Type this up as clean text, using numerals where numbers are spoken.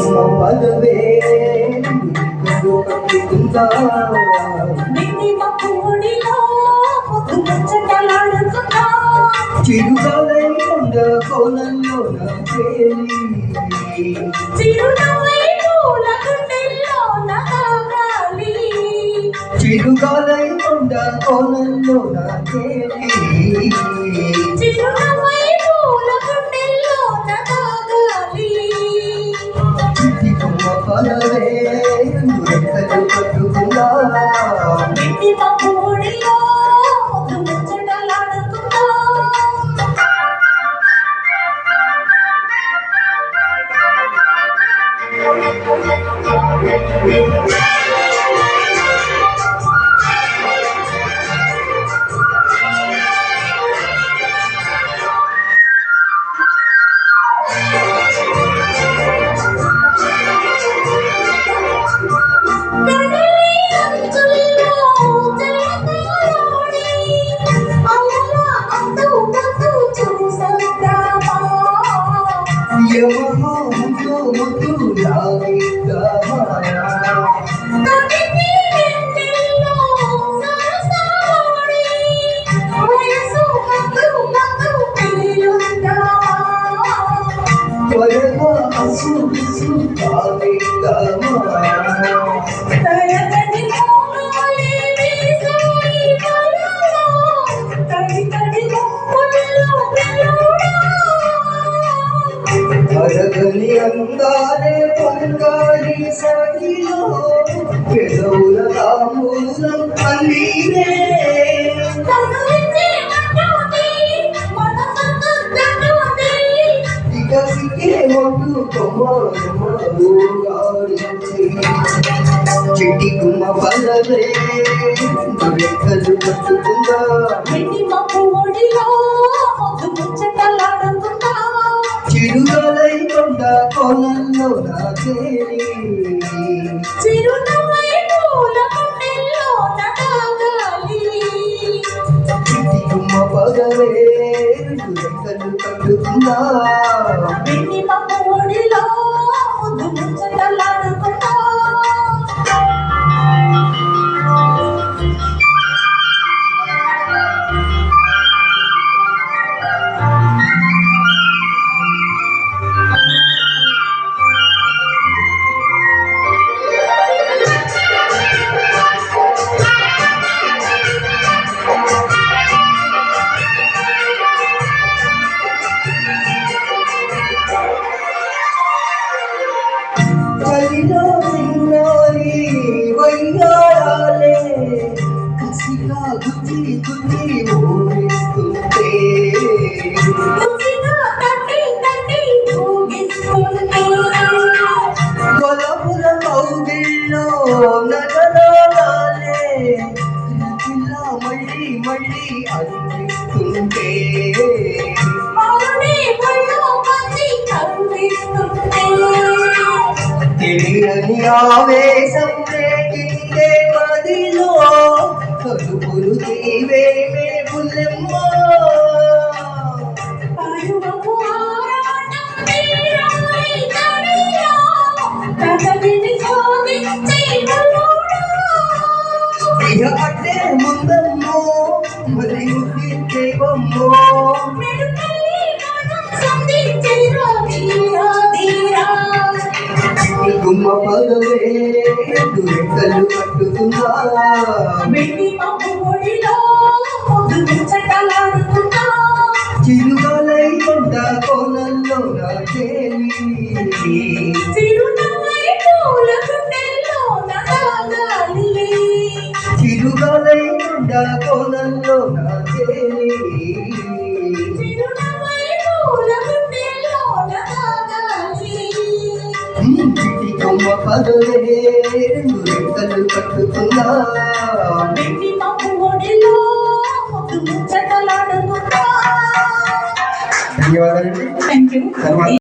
పదవే కట్టుకుందా చిరుగాలై కొండ కోలంలో నా చేరి చిరుగాలై కొండ కోలంలో నా చేరి పదవే రెక్కలు కట్టుకుందా అరగని అందాలే పొంగాలి సడిలో పెదవుల తామూలం అల్లీనే ఇక సికే ఒడ్డు చిటి కుమ్మ పదవే రెక్కలు కట్టుకుందా చిరుగాలై కొండ కోలంలో నా చేరి చిటికుమ్మ పదవే రెక్కలు కట్టుకుందా చలిలో చిన్నారి వయ్యారాలే కసిగా గుచ్చి గుచ్చి ఊరిస్తుంటే కొలపుల కౌగిల్లో నగరాలే ఇలా మళ్ళీ మళ్ళీ అందిస్తుంటే తెలియని ఆవేశం రేగిందే మదిలో కలుపులు తీవేమే బుల్లెమ్మ ఇక అట్టే ముందమ్మో మరి ముద్దిచ్చేవమ్మో గుమ్మ పదవే రెక్కలు కట్టుకుందా చిరుగాలై కొండ కోలంలో నా చేరి చిరుగాలై కొండ కోలంలో నా చేరి చిటికుమ్మ పదవే రెక్కలు కట్టుకుందా ధన్యవాదాలు.